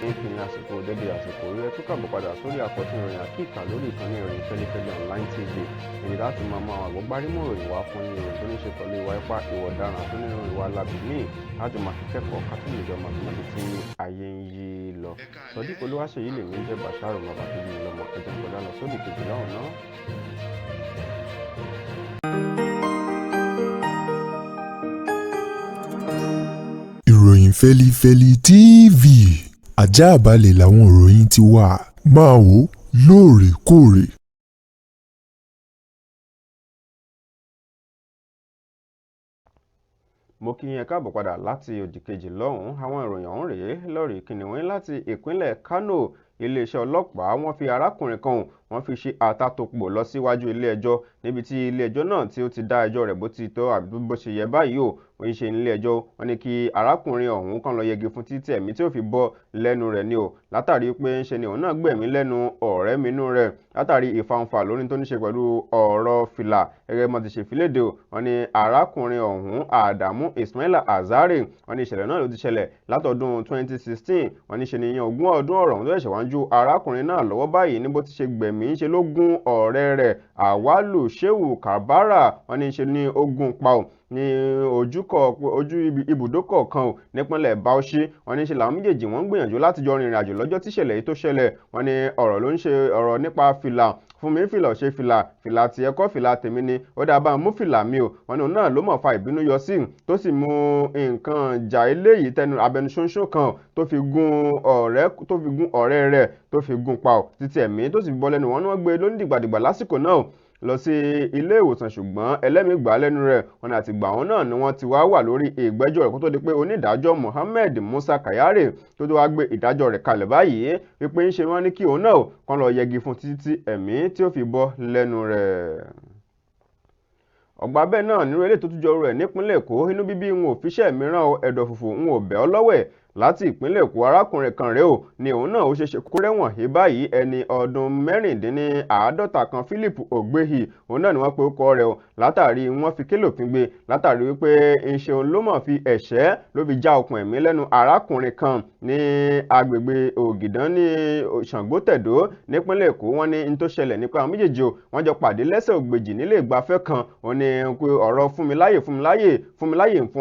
ní àsìkò dédé àsìkò rí ẹ tún kàbọ̀ padà sórí àkọ́tún ìròyìn àkíkà lórí ìkànnì ìròyìn Fẹ́lẹ́fẹ́lẹ́ online tv èyí láti máa mọ àwọn àgbọ́gbárímọ̀ ìròyìn wá fún ìròyìn tó ní ṣe pẹ̀lú ìwà ipá ìwà ọ̀daràn àti onírúurú ìwà alábì míì láti máa fi kẹ́kọ̀ọ́ kátólìjọ màtúmọ̀tì tí ayé ń yí lọ. Sọdí Olúwaṣèyí lèmi ń jẹ́ Bàṣárù bàbá tó bí lọ́mọ ẹ̀jẹ̀ kọjá lọ sódì kejì lọ́hùn náà. Ìròyìn Fẹ́lifẹ́li TV àjààbálẹ̀ làwọn ìròyìn ti wà máa wò lóòrèkóòrè. Mo kí yín káàbọ̀ padà láti òdì kejì lọ́hùn-ún. Àwọn ìròyìn ọ̀hún rèé lórí kìnìún láti ìpínlẹ̀ Kánò. Iléeṣẹ́ ọlọ́pàá wọ́n fi arákùnrin kan wọ́n fi ṣe àtakò lọ síwájú ilé-ẹjọ́ níbi tí ilé-ẹjọ́ náà tí ó ti dá ẹjọ́ rẹ̀ bó ti tọ́ àbí bó ṣe yẹ báyìí o. Wọ́n ṣe nílé-ẹjọ́ wọ́n ní kí arákùnrin ọ̀hún kan lọ yẹgi fún títí ẹ̀mí tí ó fi bọ́ lẹ́nu rẹ̀ ni o, látàrí pé ń ṣe ni òun náà gbẹ̀mí lẹ́nu ọ̀rẹ́ minú rẹ̀ látàrí ìfanfà lórí tó ní ṣe pẹ̀lú ọ̀rọ̀ fìlà gẹ́gẹ́ bí wọ́n ti ṣe filéde o. Wọ́n ní arákùnrin ọ̀hún Adamu Ismaila Azare wọ́n ní ìṣẹ̀lẹ̀ náà ló ti ṣẹlẹ̀ látọdún 2016. Wọ́n ní ṣe ni ìyẹn ogún ọdún ọ̀rọ̀ ọ̀hún tó ṣẹ̀ṣẹ̀ wá ń ju arákùnrin náà lọ́wọ́ báyìí ní bó ti ṣe gbẹ̀mí ń ṣe ló gún ọ̀rẹ́ rẹ̀ Awalu Shehu Kabara. Wọ́n ní ṣe ní ogun pa ò ní ojú ibùdókọ̀ kan ò nípínlẹ̀ Bauchi. Wọ́n ní ṣe làwọn méjèèjì wọ́n ń gbìyànjú láti jọ rìnrìn àjò lọ́jọ́ tíṣẹ̀lẹ̀ yìí tó ṣẹlẹ̀. Wọ́n ní ọ̀rọ̀ ló ń ṣe ọ̀rọ̀ nípa fìlà fún mi fìlà ṣe fìlà tí ẹ̀kọ́ fìlà tèmi ni ó dáa bá mú fìlà mi o. Wọ́n ní òun náà ló mọ̀ fa ìbínú yọ sí tó sì mú nǹkan ìjà eléyìí tẹnu abẹnuṣóńṣó kan tó fi gún ọ̀rẹ́ rẹ̀ tó fi gún pa ò títí ẹ̀mí tó sì bọ́ lẹ́nu. Wọ́n ní wọ́n gbé lónídìgbàdìgbà lásìkò náà lọ sí ilé ìwòsàn ṣùgbọ́n ẹlẹ́mìí gbà lẹ́nu rẹ̀. Wọ́n ní àtìgbà wọn náà ni wọ́n ti wá wà lórí ìgbẹ́jọ́ rẹ̀ kó tó di pé onídàájọ́ Mohammed Musa Kayare tó wá gbé ìdájọ́ rẹ̀ kalẹ̀ báyìí wípé ń ṣe wọ́n ní kí òun náà kan lọ yẹgi fún títí ẹ̀mí tí ó fi bọ́ lẹ́nu rẹ̀. Ọ̀gbà bẹ́ẹ̀ náà nírú eléyìí tó tún jọ rẹ̀ nípínlẹ̀ Èkó inú bíbí ń ò fiṣẹ́ mìíràn ẹ̀dọ̀ fùfù ń ò bẹ́ ọ lọ́wẹ̀ láti ìpínlẹ̀ Èkó. Arákùnrin kan rèé o ní òun náà ó ṣeéṣe kó rẹ́wọ̀n he báyìí ẹni ọdún 56 kan Philip Ogbehi òun náà ni wọ́n pe orúkọ rẹ̀ o látàrí wọ́n fi kélòfin gbé látàrí wípé ìṣe òun ló mọ̀ fi ẹ̀ṣẹ́ ló fi já okùn ẹ̀mí lẹ́nu arákùnrin kan ní agbègbè Ògìdán ní Ṣàngótẹ̀dó nípínlẹ̀ Èkó. Wọ́n ní n tó ṣẹlẹ̀ nípa àwọn méjèèjì o wọ́n jọ pàdé lẹ́sẹ̀ ògbèjì nílé ìgbafẹ́ kan. Wọ́n ní ọ̀rọ̀ fún mi láyè ń fún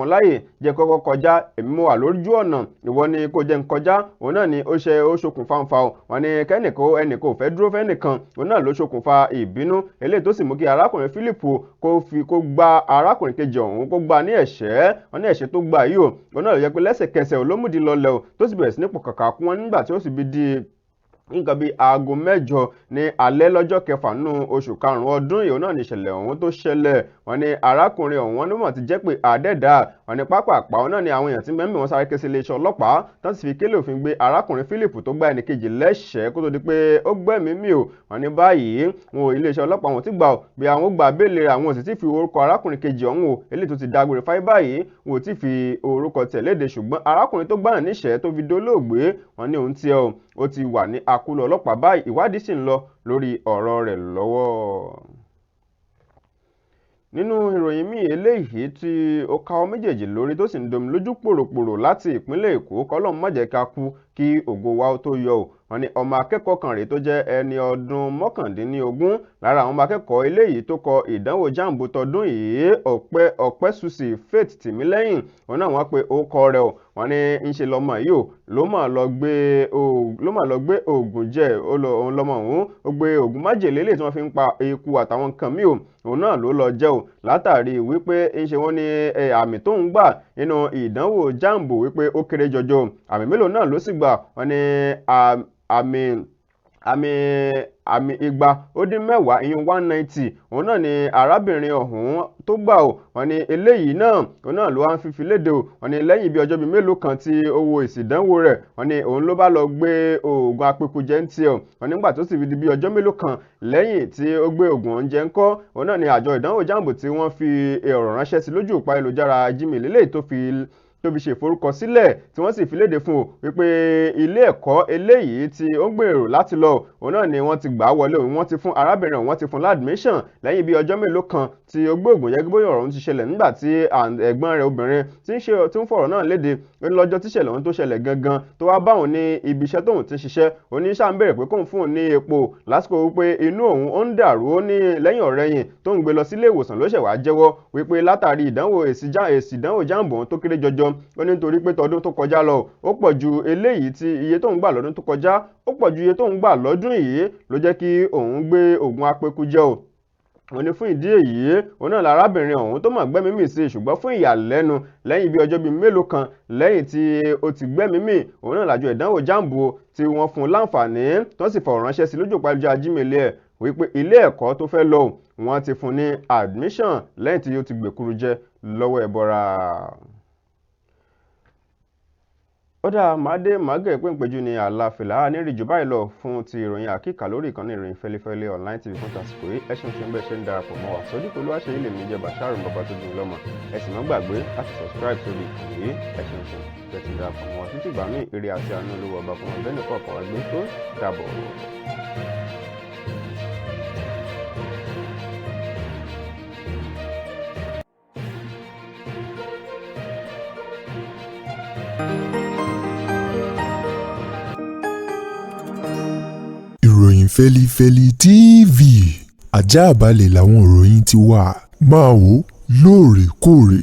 ọ láyè jẹ́ kọ́kọ́ kọjá èmi mo wà lójú ọ̀nà ìwọ ni kò jẹ́ ń kọjá. Òun náà ni ó ṣokùnfà ń fa o. Wọ́n ní ẹnìkan ò fẹ́ dúró fẹ́nìkan òun náà ló ṣokùnfà ìbínú eléyìí tó sì mú kí arákùnrin Philip kó gba arákùnrin kejì ọ̀hún kó gba ní ẹ̀ṣẹ́. Wọ́n ní ẹ̀ṣẹ́ tó gbà yìí o òun náà ló yẹ pé lẹ́sẹ̀kẹsẹ̀ olómùdí lọlẹ̀ o tó sì bẹ̀rẹ̀ sí ní pọ̀ kàkà kún wọn nígbà tí ó sì bí di nǹkan bíi aago 8 ní alẹ́ lọ́jọ́ kẹfà nínú oṣù karùn-ún ọdún yìí náà ní ìṣẹ̀lẹ̀ ọ̀hún tó ṣẹlẹ̀. Wọ́n ní arákùnrin ọ̀hún wọn ló mọ̀ ti jẹ́ pé àdẹ́dà. Wọ́n ní pápápá wọn náà ni àwọn èèyàn tí mẹ́mí wọn sáré ké sí iléeṣẹ́ ọlọ́pàá tán sì fi kélé òfin gbé arákùnrin Philip tó gba ẹnìkejì lẹ́sẹ̀ẹ́ kó tó di pé ó gbẹ̀mí mì o. Wọ́n ní báyìí wọn ò iléeṣẹ́ ọlọ́pàá wọn ti gbà ó bí àwọn gba béèlì rẹ̀ àwọn ò sì ti fi orúkọ arákùnrin kejì ọ̀hún o eléyìí tó ti dágbére fáyé báyìí wọn ò ti fi orúkọ tẹ̀ léde ṣùgbọ́n arákùnrin tó gbàyàn níṣẹ́ tó fi dolóògbé wọ́n ní òun tiẹ̀ ó ti wà ní akóló ọlọ́pàá báyìí ìwádìí sì ń lọ lórí ọ̀rọ̀ rẹ̀ lọ́wọ́. Nínú ìròyìn míì eléyìí tí ó káwọ́ méjèèjì lórí tó sì ń domi lójú pòròpòrò láti ìpínlẹ̀ Èkó kọ́lọ́mù má jẹ́ ká kú kí ògo wa ó tó yọ o. Wọ́n ní ọmọ akẹ́kọ̀ọ́ kan rèé tó jẹ́ ẹni ọdún 19 lára àwọn ọmọ akẹ́kọ̀ọ́ eléyìí tó kọ ìdánwò jambu tọdún yìí Ọpẹ́sùsì Faith Tìmílẹ́yìn òun náà wọ́n pe orúkọ rẹ̀ o. Wọ́n ní ń ṣe lọ́mọ yìí o ló mà lọ gbé oògùn jẹ òun lọ́mọ òun ó gbé oògùn májèlé eléyìí tí wọ́n fi ń pa eku àtàwọn nǹkan míì o òun náà ló lọ jẹ́ o látàrí wípé ń ṣe wọ́n ní àmì tó ń gbà nínú ìdánwò jambu wípé ó kéré jọjọ àmì mélòó náà ló sì gbà. Wọ́n ní àmì 210 ìyún 190 òun náà ni arábìnrin ọ̀hún tó gbà ó. Wọ́n ní eléyìí náà òun náà ló wá ń fífi léde o. Wọ́n ní lẹ́yìn bí ọjọ́ bíi mélòó kan tí ó wo èsì ìdánwò rẹ̀ wọ́n ní òun ló bá lọ gbé oògùn apẹkujẹ ń tiẹ̀ o. Wọ́n nígbà tó sì fi di bí ọjọ́ mélòó kan lẹ́yìn tí ó gbé oògùn oúnjẹ ńkọ́ òun náà ni àjọ ìdánwò jambu tí wọ́n fi ọ̀rọ̀ ránṣẹ́ sí lójú òpá ayélujára Gmail eléyìí tó fi ṣe ìforúkọsílẹ̀ tí wọ́n sì fi léde fún o wípé ilé ẹ̀kọ́ eléyìí tí ó ń gbèrò láti lọ òun náà ni wọ́n ti gbà wọlé wọ́n ti fún arábìnrin wọ́n ti fún ládmíṣàn lẹ́yìn bí ọjọ́ mélòó kan tí ó gbé ògùn yẹgi bóyá ọ̀rọ̀ ohun ti ṣẹlẹ̀ nígbà tí ẹ̀gbọ́n rẹ̀ obìnrin tí ń fọ̀rọ̀ náà léde lọ́jọ́ tíṣẹ̀lẹ̀ ohun tó ṣẹlẹ̀ gangan tó wá bá òun ní ibi iṣẹ́ tóun ti ṣiṣẹ́ oníṣà ń bèrè pé kóun fún òun ní epo lásìkò wípé inú òun ó ń dàrú ó ní lẹ́yìn ọ̀rẹ́yìn tó ń gbé lọ sílé ìwòsàn ló ṣẹ̀ wá jẹ́wọ́ wípé látàrí èsì ìdánwò jáàmù òun tó kéré jọjọ ó ní nítorí pé tọdún tó kọjá lọ ó pọ̀ ju eléyìí tí iye tóun gbà lọ́dún tó kọjá ó pọ̀ ju iye tóun gbà lọ́dún yìí ló jẹ́ kí òun gbé oògùn apẹkujẹ o wọ́n ní fún ìdí èyí òun náà lárábìnrin ọ̀hún tó mọ̀ gbẹ́mí mì sí ṣùgbọ́n fún ìyàlẹ́nu lẹ́yìn bí ọjọ́ bíi mélòó kan lẹ́yìn tí ó ti gbẹ́mí mì òun náà lájọ ìdánwò jáàmù tí wọ́n fún láǹfààní tó sì fọ̀rọ̀ ránṣẹ́ sí lójú òpó ayélujára Gmail ẹ̀ wípé ilé ẹ̀kọ́ tó fẹ́ lọ wọ́n ti fún ní admission lẹ́yìn tí ó ti gbèkúrú jẹ lọ́wọ́ ẹbọra. ó dáa màdé màgẹ̀ pé ìpéjú ni àlàáfíà nírì jù báyìí lọ fún ti ìròyìn àkíkà lórí ìkànnì ìròyìn fẹ́lẹ́fẹ́lẹ́ online tv fún tàsìkò yìí ẹ ṣeun ṣe ń bẹ́ẹ̀ ṣe ń darapọ̀ mọ́ wa sódì pẹ̀lú àṣẹ ilé mi jẹ́ Bashir bàbá tó dùn lọ́mọ ẹ sì má gbàgbé láti subscribe sórí ìkànnì yìí ẹ ṣeun ṣe bẹ́ẹ̀ ti darapọ̀ mọ́ wa títí ìgbà míì ire àti àánú olówó ọba fún ọ̀gbẹ́ni kọ̀ọ̀kan wa gbé tó dàbọ̀. ìròyìn fẹ́lifẹ́li TV àjààbálẹ̀ làwọn ìròyìn ti wà máa wò lóòrèkóòrè.